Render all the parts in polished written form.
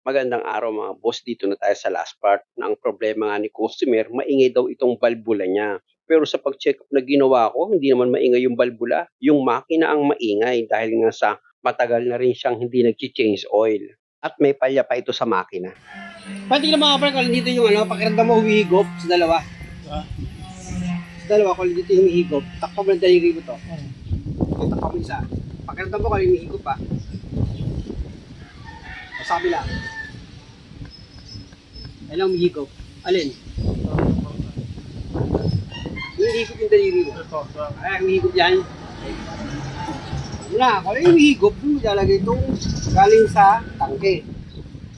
Magandang araw mga boss, dito na tayo sa last part na ang problema nga ni customer, maingay daw itong balbula niya. Pero sa pag-check up na ginawa ko, hindi naman maingay yung balbula, yung makina ang maingay dahil nga sa matagal na rin siyang hindi nag-change oil. At may palya pa ito sa makina. Pati na mga pre, kung dito yung pakiramdam mo humihigop sa dalawa. Sa dalawa, kung dito yung humihigop, takpa mo ng daliri mo to. Takpa mo isa. Pakiramdam mo kung humihigop pa. Sabi lang. Alam humihigop. Alin? Humihigop yung daliri mo. Ay, humihigop yan. Wala, kung humihigop, doon mo lalagay itong galing sa tangke.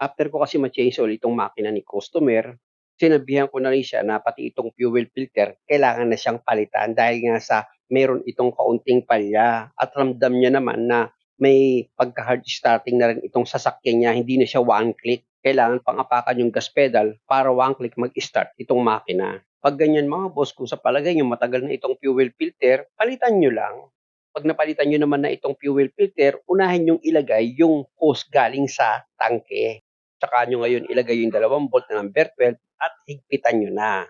After ko kasi ma-change oil itong makina ni customer, sinabihan ko na rin siya na pati itong fuel filter, kailangan na siyang palitan dahil nga sa meron itong kaunting palya at ramdam niya naman na may pagka-hard starting na rin itong sasakyan niya, hindi na siya one click. Kailangan pang-apakan yung gas pedal para one click mag-start itong makina. Pag ganyan mga boss, kung sa palagay nyo matagal na itong fuel filter, palitan nyo lang. Pag napalitan nyo naman na itong fuel filter, unahin yung ilagay yung hose galing sa tangke. Tsaka nyo ngayon ilagay yung 2 bolt na number 12 at higpitan nyo na.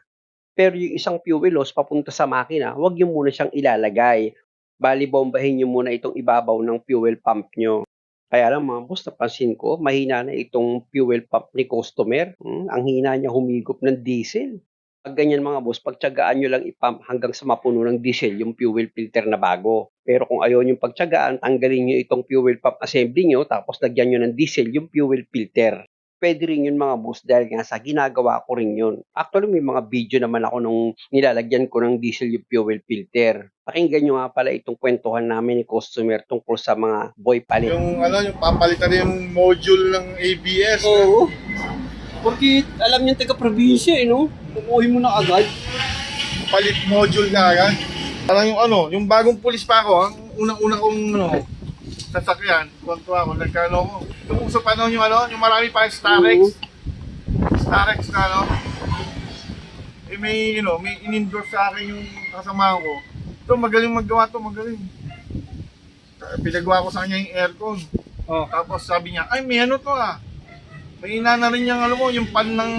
Pero yung isang fuel hose papunta sa makina, huwag nyo muna siyang ilalagay. Bali, bombahin nyo muna itong ibabaw ng fuel pump nyo. Kaya lang mga boss, napansin ko, mahina na itong fuel pump ni customer. Ang hina niya humigop ng diesel. Pag ganyan mga boss, pagtyagaan nyo lang ipump hanggang sa mapuno ng diesel yung fuel filter na bago. Pero kung ayaw nyo pagtyagaan, tanggalin nyo itong fuel pump assembly nyo, tapos lagyan nyo ng diesel yung fuel filter. Pwede rin yun mga boss dahil nga sa ginagawa ko rin yun. Actually, may mga video naman ako nung nilalagyan ko ng diesel yung fuel filter. Pakinggan nyo nga pala itong kwentuhan namin ni customer tungkol sa mga boy palit. Yung papalitan yung module ng ABS. Oo. Porque alam niya taga-probinsya no? Kumuhin mo na agad. Palit module na agad. Parang yung bagong pulis pa ako, ang unang-una kong sasakyan, tuwa ako, nagkano ako. Yung uso pa yung yung marami pa yung Starex. Starex na may in-endorse sa akin yung kasama ko. Ito, magaling maggawa to, magaling. Pinagawa ko sa kanya yung aircon. Oh. Tapos sabi niya, ay may to may ina na rin yung pan ng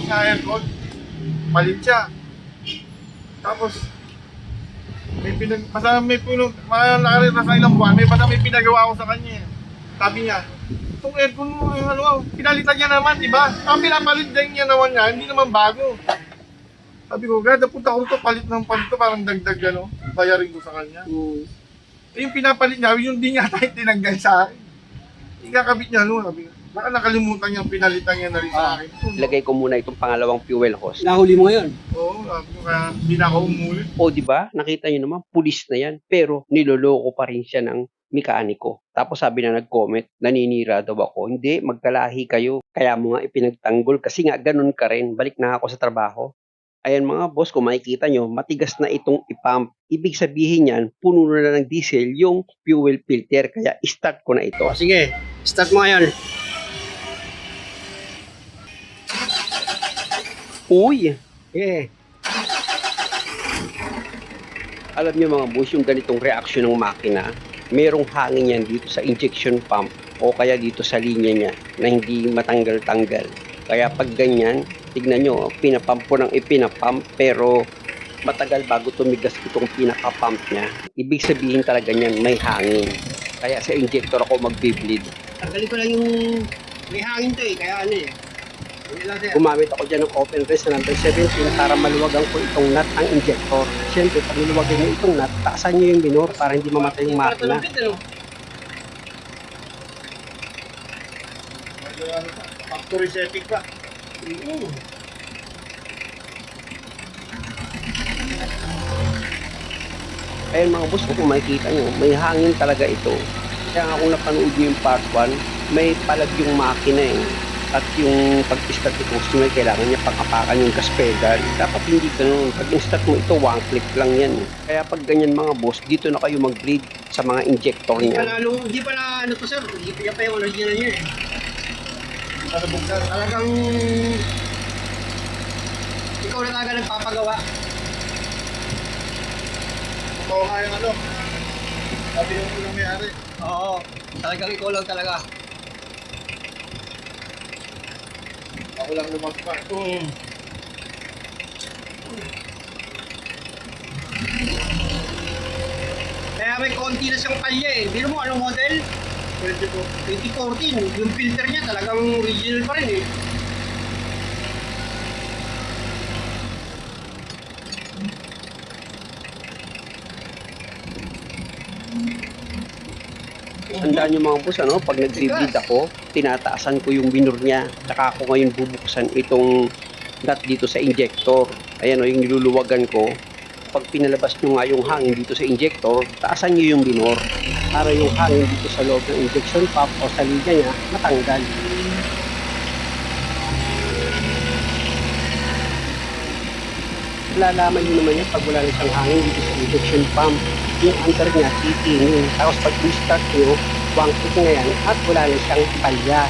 sa aircon. Palit siya. Tapos, basta may nakarit na sa ilang buwan, basta may pinagawa ko sa kanya. Sabi niya, itong aircon mo, pinalitan niya naman, di ba? Ang pinapalit din niya naman niya, hindi naman bago. Sabi ko, gada, punta ko rito, palit ng pan to, parang dagdag, bayarin ko sa kanya. Yung pinapalit niya, yung di niya tayo tinanggal sa akin. Ikakabit niya, sabi ko. Baka nakalimutan niya, pinalitan niya na rin sa akin. Ilagay ko muna itong pangalawang fuel hose. Nahuli mo ngayon? Oo, kaya hindi na ako umuli. O di ba? Nakita niyo naman, pulis na yan. Pero niloloko pa rin siya ng mekaniko. Tapos sabi na nag-comment, naninira daw ako. Hindi, magkalahi kayo. Kaya mo nga ipinagtanggol kasi nga ganun ka rin. Balik na ako sa trabaho. Ayan mga boss, kung makikita nyo, matigas na itong ipump. Ibig sabihin yan, puno na ng diesel yung fuel filter. Kaya start ko na ito. O, sige, start mo ngayon. Uy! Okay. Alam niyo mga boss, yung ganitong reaksyon ng makina, merong hangin yan dito sa injection pump o kaya dito sa linya niya na hindi matanggal-tanggal. Kaya pag ganyan, tignan nyo, pinapump ko ng ipinapump pero matagal bago tumigas itong pinaka-pump niya. Ibig sabihin talaga niyan may hangin. Kaya sa injector ako magbi-bleed. Tanggalin ko lang yung may hangin to kaya Gumamit ako dyan ng open rest na number 17 para maluwagan ko itong nut ang injector. Siyempre, pag niluwagan nyo itong nut, taasan nyo yung minor para hindi mamatay yung makina. Factory setting pa. Ayun mga boss, kung makikita nyo, may hangin talaga ito. Kaya nga kung napanood nyo yung part 1, may palag yung makina At yung pag-start ni customer, kailangan niya pang-apakan yung gas pedal. Dapat hindi ganun. Pag instart mo ito, one click lang yan. Kaya pag ganyan mga boss, dito na kayo mag-bleed sa mga injector niya. Hindi pa na to sir, hindi pa yung original niya Buksan. Talagang ikaw na talaga nagpapagawa. Ito nga yung sabi yung may-ari. Oo, talagang ikaw lang talaga. walang lumagpas. Kaya may konti na siyang palya eh. Biro mo anong model? 2014. Yung filter niya talagang original pa rin eh. Tandaan nyo mga boss, pag nag-bleed ako, tinataasan ko yung binur niya. Tsaka ako ngayon bubuksan itong nut dito sa injector. Ayan yung niluluwagan ko. Pag pinalabas nyo nga yung hangin dito sa injector, taasan nyo yung binur. Para yung hangin dito sa loob ng injection pump o sa linya niya, matanggal. Lalaman nyo naman yan pag wala na siyang hangin dito sa injection pump. Yung under niya, titingin. Tapos pag restart nyo, one click na yan at wala na siyang palya.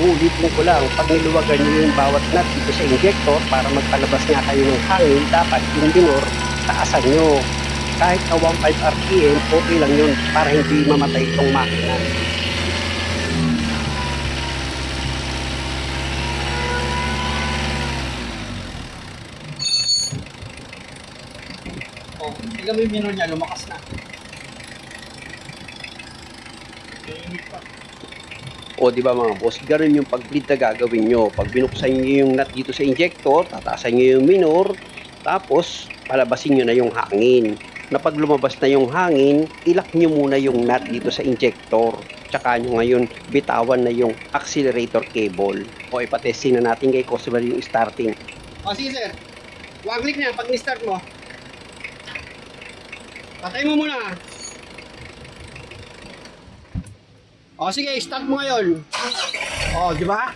Ulitin ko lang, pag niluwagan nyo yung bawat nut dito sa injector para magpalabas nga kayo ng hangin, dapat yung binor, taasan nyo. Kahit na 1.5 RPM, okay lang yun para hindi mamatay itong makina. Oh, tignan mo yung minor niya, lumakas na. O di ba mga boss, ganun yung pag-bleed na gagawin nyo. Pag binuksan nyo yung nut dito sa injector, tataasan nyo yung minor, tapos palabasin nyo na yung hangin. Na pag lumabas na yung hangin, ilak nyo muna yung nut dito sa injector. Tsaka nyo ngayon bitawan na yung accelerator cable. O ipatesting na natin kay customer yung starting. O sige sir, one click na pag ni-start mo. Patay mo muna. O sige, start mo ngayon. O, di ba?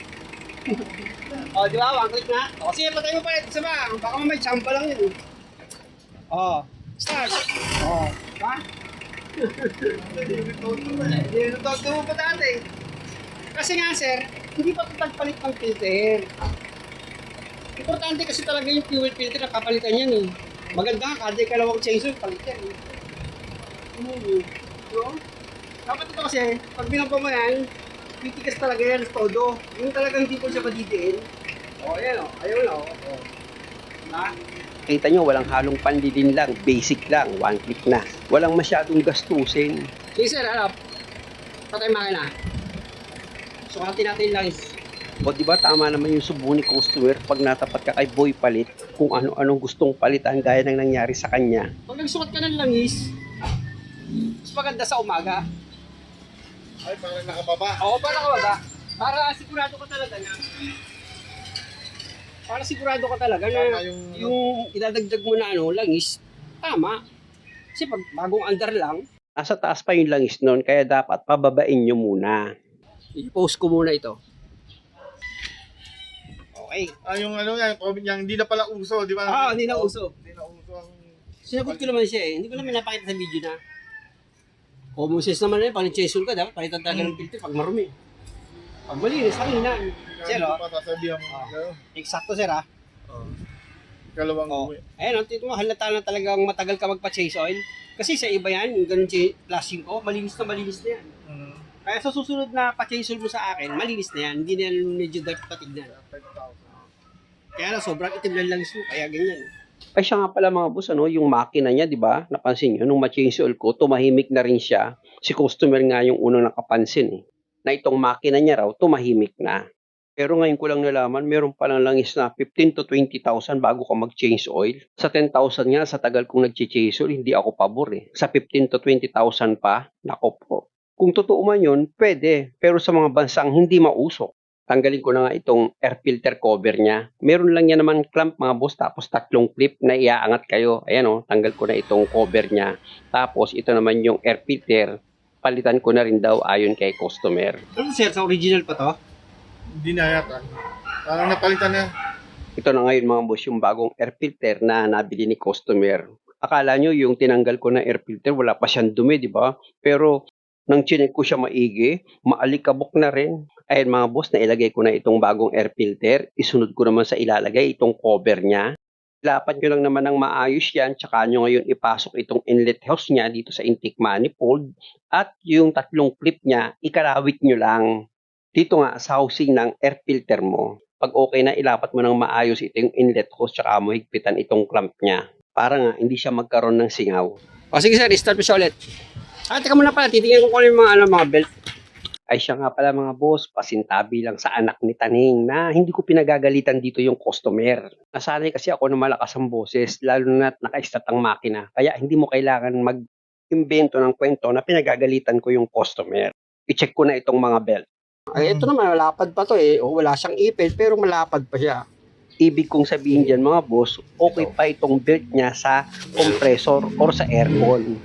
O, di ba? One click na. O sige, patay mo pa ito sa ba? Baka may champa lang yun. O, start. O, ba? Hindi mo pa dati. Kasi nga sir, hindi pa ito tagpalit ng filter. Importante kasi talaga yung fuel filter na kapalitan yan eh. Maganda nga, kada ikalawang chainsaw, palit yan eh. So, dapat ito kasi, pag binampa mo yan, titigas talaga yan, todo. Yung talagang hindi ko siya madidiin. O, ayan o, ayaw na o. Diba? Kita nyo, walang halong panlilin lang, basic lang, one click na. Walang masyadong gastusin. Sige sir, harap. Patay makina. Sukatin natin lang. O di ba tama naman yung subo ni customer pag natapat ka kay Boy Palit kung ano-anong gustong palitan gaya ng nangyari sa kanya. Pag nagsukat ka ng langis, mas maganda sa umaga. Ay, parang nakababa. Oo, para ka ba? Para sigurado ka talaga na Tama yung idadagdag mo na langis, tama. Kasi pag bagong andar lang, Nasa taas pa yung langis nun kaya dapat pababain nyo muna. i-post ko muna ito. Okay. Yung comment niya, hindi na pala uso, di ba? Hindi na uso. Hindi na uso ang... Sinagot ko naman siya eh. Hindi ko naman napakita sa video na. Common sense naman pag nag-chainsaw ka, dapat palitan talaga ng filter pag marumi. Pag malinis, hanginan. Sir, Hindi ko pa sasabihan mo. Eksakto sir ha. Kalawang uwi. Ayun, tito mo, halata na talagang matagal ka magpa-chase oil. Kasi sa iba yan, yung ganun flashing ko, malinis na yan. Kaya sa susunod na pa-chase oil mo sa akin, malinis na yan. Hindi na yan medyo dark patignan. Kaya na, sobrang itim lang langis mo, kaya ganyan. Ay siya nga pala mga boss, yung makina niya, di ba? Napansin nyo, nung ma-change oil ko, tumahimik na rin siya. Si customer nga yung unang nakapansin eh. Na itong makina niya raw, tumahimik na. Pero ngayon ko lang nalaman, meron palang langis na 15 to 20,000 bago ka mag-change oil. Sa 10,000 nga, sa tagal kong nag-change oil, hindi ako pabor eh. Sa 15 to 20,000 pa, nako po. Kung totoo man yun, pwede. Pero sa mga bansang hindi mausok, tanggalin ko na nga itong air filter cover niya. Meron lang yan naman clamp mga boss, tapos 3 clip na iaangat kayo. Ayan tanggal ko na itong cover niya. Tapos ito naman yung air filter, palitan ko na rin daw ayon kay customer. Ano sir, sa original pa to? Hindi na yata. Parang napalitan na. Ito na ngayon mga boss, yung bagong air filter na nabili ni customer. Akala nyo yung tinanggal ko na air filter, wala pa siyang dumi, di ba? Pero nang chinek ko siya maigi, maalikabok na rin. Ayan mga boss, nailagay ko na itong bagong air filter. Isunod ko naman sa ilalagay itong cover niya. Ilapat nyo lang naman ng maayos yan, tsaka nyo ngayon ipasok itong inlet hose niya dito sa intake manifold. At yung 3 clip niya, ikarawit nyo lang dito nga sa housing ng air filter mo. Pag okay na, ilapat mo ng maayos ito yung inlet hose tsaka mo higpitan itong clamp niya. Para nga hindi siya magkaroon ng singaw. O sige sir, start mo siya ulit. Teka muna pala, titingnan ko kung ano yung mga belt. Ay siya nga pala mga boss, pasintabi lang sa anak ni Taning na hindi ko pinagagalitan dito yung customer. Nasanay kasi ako na malakas ang boses, lalo na naka-stat ang makina. Kaya hindi mo kailangan mag-imbento ng kwento na pinagagalitan ko yung customer. I-check ko na itong mga belt. Ay, ito naman, malapad pa to eh. O, wala siyang ipil, pero malapad pa siya. Ibig kong sabihin dyan mga boss, okay pa itong belt niya sa compressor or sa aircon.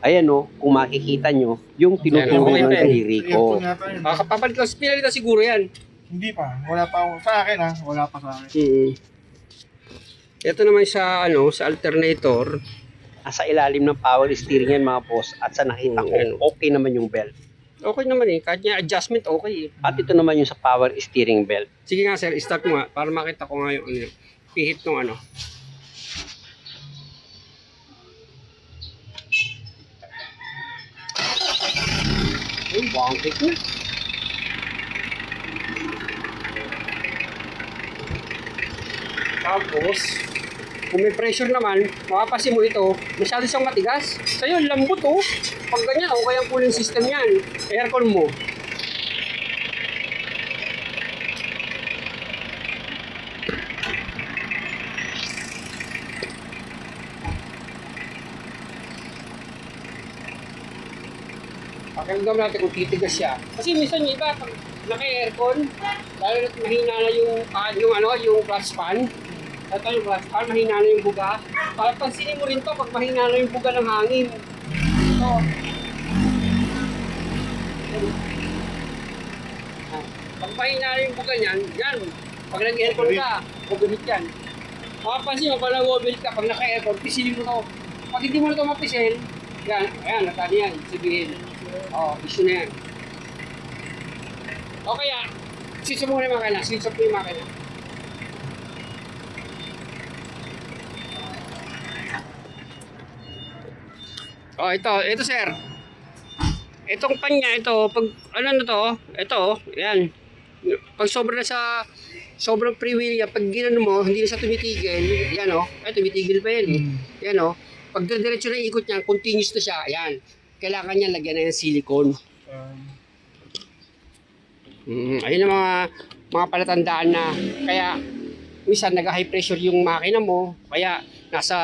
Ayan o, kung makikita nyo, yung tinuturo Okay, ng okay. daliri ko. Earphone yata yun. Papalit ko, pinalitan siguro yan. Hindi pa. Wala pa ako. Sa akin ha. Wala pa sa akin. Ito naman sa, sa alternator. Sa ilalim ng power steering yan mga boss at sa nakita ko, okay naman yung belt. Okay naman eh, kahit niya adjustment, okay eh. At ito naman yung sa power steering belt. Sige nga sir, start mo nga, para makita ko nga yung pihit ng Ay, bangkit na. Tapos, kung may pressure naman, mapapasin mo ito, masyado siyang matigas. Sa'yo, lambot oh. Pag ganyan, okay ang cooling system yan. Aircon mo. Pakiramdam natin kung titigas siya. Kasi minsan yung iba, pag naka-aircon, lalo na mahina na yung clutch pan. Ito yung clutch pan, mahina na yung buga. Pansinin mo rin to pag mahina na yung buga ng hangin. Ito. Pag mahina na yung buga niyan, yan. Pag nag-aircon ka, overheat yan. Makapansin mo, pag nag-overheat ka, pag naka-aircon, pisilin mo to. Pag hindi mo na ito mapisil, yan, ayan, natali yan, sabihin. Issue na yan. O kaya, switch mo muna yung makina. Switch off mo yung makina. Ito sir. Itong pan niya, ito, pag yan. Pag sobrang freewheel yan, pag ginano mo, hindi na siya tumitigil, yan tumitigil pa yan. Yan pag diretso na ikot niya, continuous na siya, yan. Kailangan niya lagyan na yung silicone. Ayun ang mga palatandaan na kaya minsan nag-high pressure yung makina mo, kaya nasa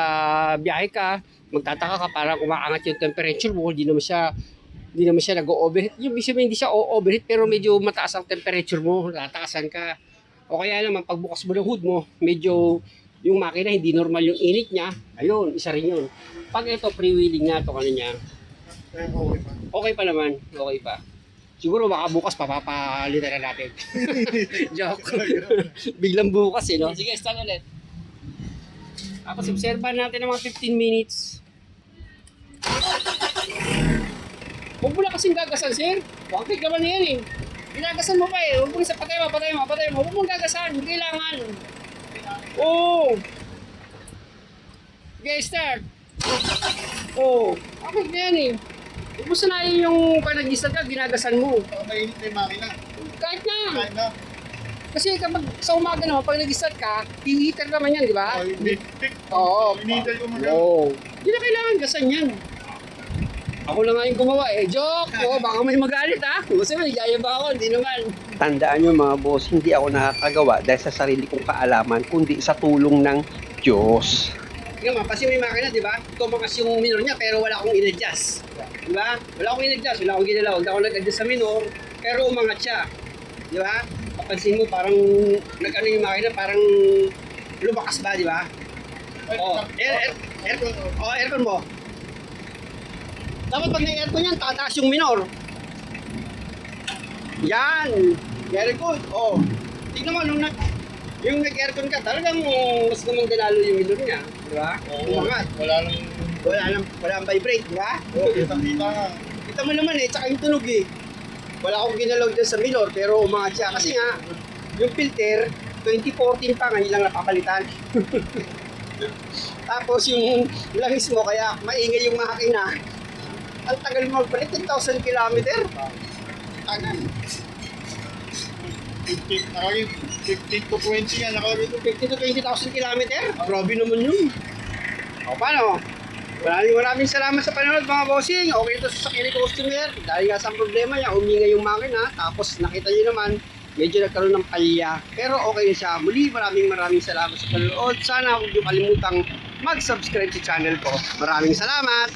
biyahe ka, magtataka ka parang umaangat yung temperature mo, hindi naman siya nag-overheat. Yung hindi siya overheat pero medyo mataas ang temperature mo, natakasan ka. O kaya naman pagbukas mo ng hood mo, medyo yung makina hindi normal yung init niya. Ayun, isa rin yun. Pag ito freewheeling nga to niya. Okay pa naman, okay pa. Siguro baka bukas papapalitan na natin. Joke. Biglang bukas no? Sige, start ulit. Tapos obserbahan natin ng mga 15 minutes. Huwag mo na kasing gagasan, sir. Bakit naman na yan eh. Ginagasan mo pa eh. Huwag mo na patay mo. Huwag mo gagasan. Hindi kailangan. Oo. Okay, start. Oo. Bakit na yan eh. Huwag mo sanayin yung pag nag-start ka, ginagasan mo. Mainit na yung makina. Kahit na. Kahit na. Kasi kapag sa umaga naman, pag nag-start ka, heater naman yan, di ba? Oo. Hinihintay ko mag- Oo. Hindi na kailangan gasan yan. Ako na nga yung gumawa eh. Joke! Oo, baka may magalit ha. Kasi may yayaba ako, hindi naman. Tandaan nyo mga boss, hindi ako nakakagawa dahil sa sarili kong kaalaman, kundi sa tulong ng Diyos. Tingnan mo, kasi may makina, di ba? Tumakas yung minor niya, pero wala akong in-adjust. Di ba? Wala akong in-adjust, wala akong ginalaw. Hindi ako nag-adjust sa minor, pero umangat siya. Di ba? Papansin mo, parang nag-ano yung makina, parang lumakas ba, di ba? Aircon mo. Dapat pag na-aircon yan, tataas yung minor. Yan! Very good. Tingnan mo, yung nag-aircon ka, talagang mas gumanda lalo yung minor niya. Di ba? Umangat. Wala nang vibrate, di ba? Kita nga. Kita mo naman eh, tsaka yung tunog eh. Wala akong ginalaw dyan sa minor, pero umangat siya. Kasi nga, yung filter, 2014 pa, ngayon lang napapalitan. Tapos yung langis mo, kaya maingay yung makina. Ang tagal mo magpalit, 10,000 kilometer. Tagal. Nakalagay 15 to 20 yan, nakalagay ito. 50 to 20,000 kilometer? Grabe naman yun. O paano? Maraming salamat sa panonood mga bossing. Okay ito sa sakyan ni customer. Dahil nga sa problema niya, umingay yung makina. Tapos nakita niyo naman, medyo nagkaroon ng palya. Pero okay na siya. Muli, maraming salamat sa panonood. Sana huwag niyo kalimutang mag-subscribe sa channel ko. Maraming salamat!